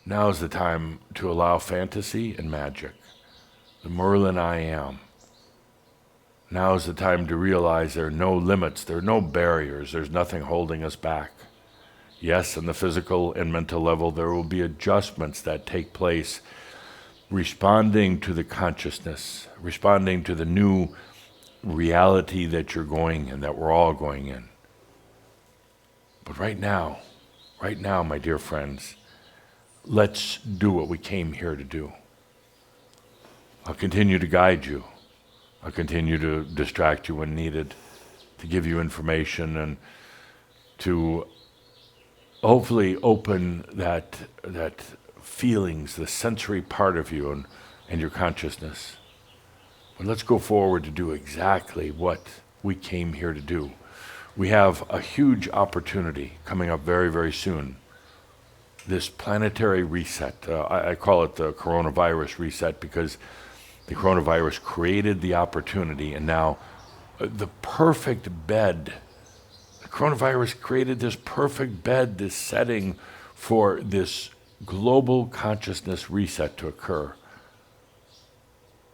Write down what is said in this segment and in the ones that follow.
Now is the time to allow fantasy and magic, the Merlin I am. Now is the time to realize there are no limits, there are no barriers, there's nothing holding us back. Yes, on the physical and mental level, there will be adjustments that take place, responding to the consciousness, responding to the new reality that you're going in, that we're all going in. But right now, my dear friends, let's do what we came here to do. I'll continue to guide you. I'll continue to distract you when needed, to give you information and to hopefully open that feelings, the sensory part of you and your consciousness. But let's go forward to do exactly what we came here to do. We have a huge opportunity coming up very, very soon. This planetary reset, I call it the coronavirus reset because the coronavirus created the opportunity, and now the perfect bed. The coronavirus created this perfect bed, this setting for this global consciousness reset to occur.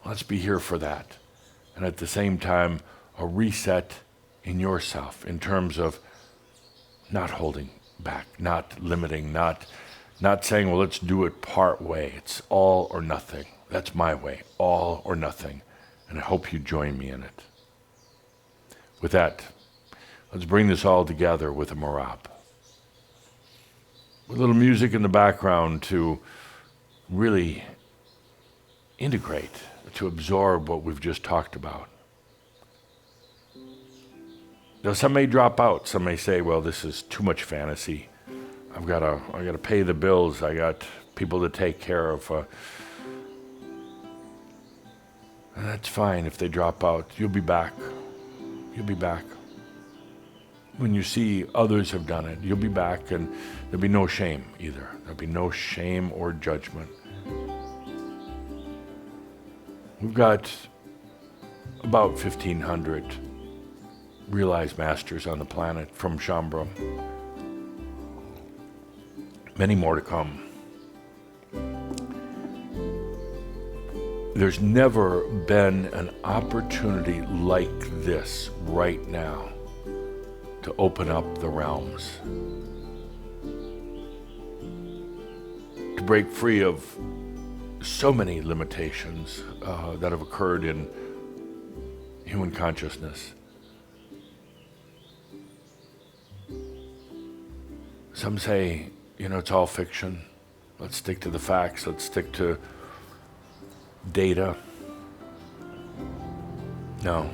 Let's be here for that. And at the same time, a reset in yourself in terms of not holding back, not limiting, not saying, well, let's do it part way. It's all or nothing. That's my way, all or nothing. And I hope you join me in it. With that, let's bring this all together with a Merabh. With a little music in the background to really integrate, to absorb what we've just talked about. Now, some may drop out. Some may say, well, this is too much fantasy. I got to pay the bills. I got people to take care of. And that's fine if they drop out. You'll be back. You'll be back. When you see others have done it, you'll be back, and there'll be no shame either. There'll be no shame or judgment. We've got about 1,500 realized masters on the planet from Shambhala. Many more to come. There's never been an opportunity like this right now to open up the realms, to break free of so many limitations that have occurred in human consciousness. Some say, it's all fiction. Let's stick to the facts. Let's stick to data. No.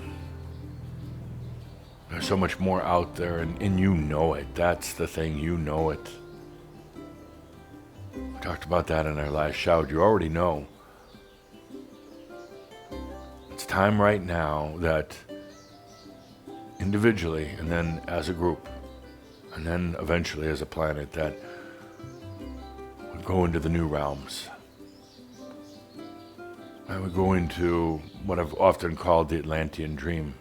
There's so much more out there, and you know it. That's the thing, you know it. We talked about that in our last shout. You already know. It's time right now that individually, and then as a group, and then eventually as a planet, that we go into the new realms. And we go into what I've often called the Atlantean dream.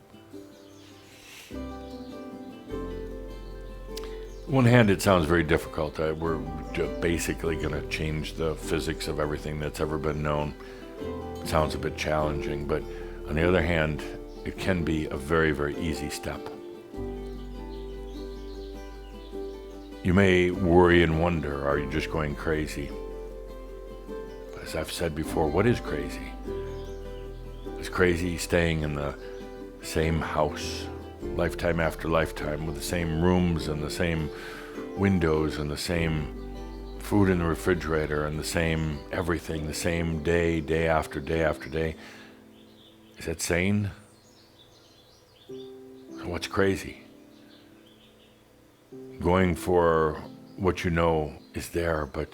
On one hand, it sounds very difficult. We're basically going to change the physics of everything that's ever been known. It sounds a bit challenging, but on the other hand, it can be a very, very easy step. You may worry and wonder, are you just going crazy? But as I've said before, what is crazy? Is crazy staying in the same house, lifetime after lifetime, with the same rooms and the same windows and the same food in the refrigerator and the same everything, the same day, day after day after day? Is that sane? So what's crazy? Going for what you know is there, but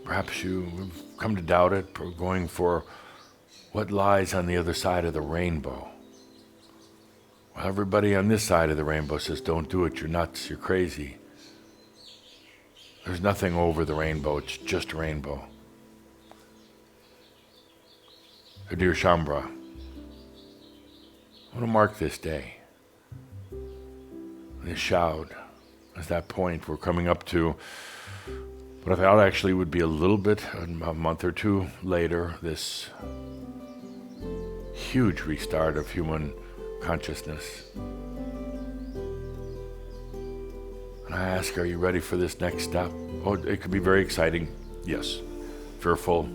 perhaps you've come to doubt it, or going for what lies on the other side of the rainbow. Well, everybody on this side of the rainbow says, don't do it, you're nuts, you're crazy. There's nothing over the rainbow, it's just a rainbow. So dear Shambhala, I want to mark this day, this shout, as that point we're coming up to But I thought actually would be a little bit, a month or two later, this huge restart of human consciousness. And I ask, are you ready for this next step? Oh, it could be very exciting. Yes. Fearful.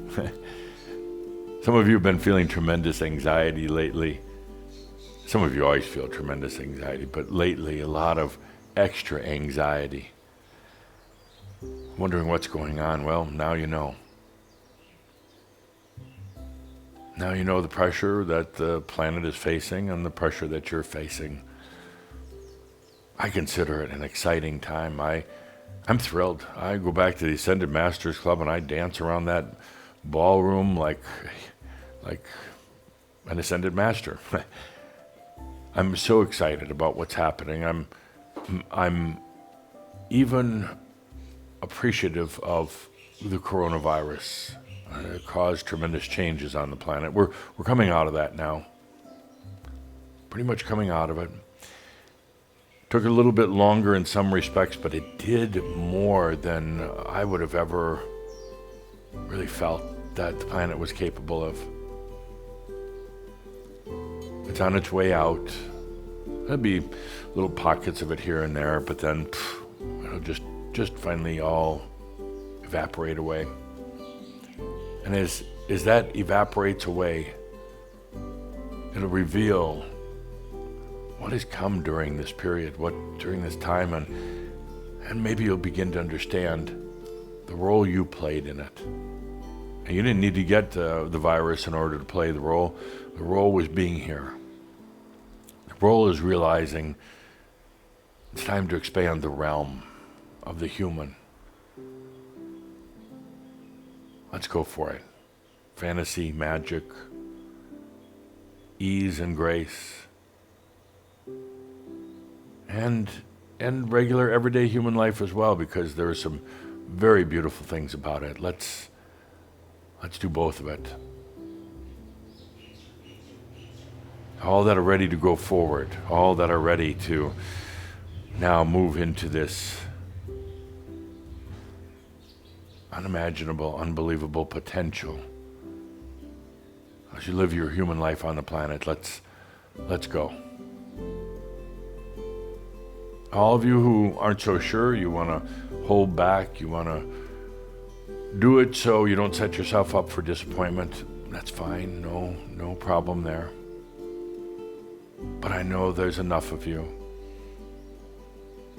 Some of you have been feeling tremendous anxiety lately. Some of you always feel tremendous anxiety, but lately a lot of extra anxiety. Wondering what's going on. Well, now you know. Now you know the pressure that the planet is facing and the pressure that you're facing. I consider it an exciting time. I'm thrilled. I go back to the Ascended Masters Club and I dance around that ballroom like an Ascended Master. I'm so excited about what's happening. I'm even appreciative of the coronavirus. It caused tremendous changes on the planet. We're coming out of that now. Pretty much coming out of it. Took a little bit longer in some respects, but it did more than I would have ever really felt that the planet was capable of. It's on its way out. There'll be little pockets of it here and there, but then it'll just finally all evaporate away. And as that evaporates away, it'll reveal what has come during this period, during this time, and maybe you'll begin to understand the role you played in it. And you didn't need to get the virus in order to play the role. The role was being here. The role is realizing it's time to expand the realm of the human. Let's go for it. Fantasy, magic, ease and grace, and regular everyday human life as well, because there are some very beautiful things about it. Let's do both of it. All that are ready to go forward, all that are ready to now move into this unimaginable, unbelievable potential. As you live your human life on the planet, let's go. All of you who aren't so sure, you want to hold back, you want to do it so you don't set yourself up for disappointment, that's fine, no problem there. But I know there's enough of you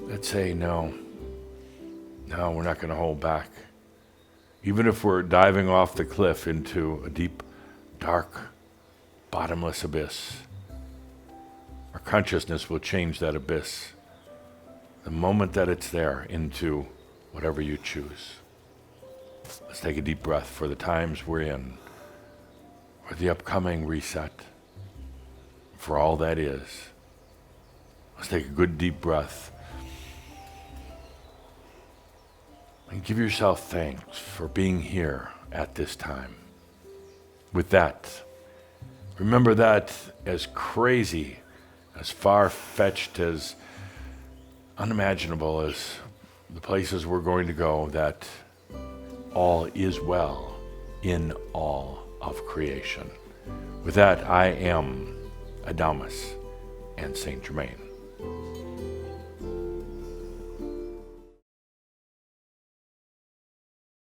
that say no, we're not going to hold back. Even if we're diving off the cliff into a deep, dark, bottomless abyss, our consciousness will change that abyss the moment that it's there into whatever you choose. Let's take a deep breath for the times we're in, for the upcoming reset, for all that is. Let's take a good deep breath and give yourself thanks for being here at this time. With that, remember that as crazy, as far-fetched, as unimaginable as the places we're going to go, that all is well in all of creation. With that, I am Adamus Saint-Germain.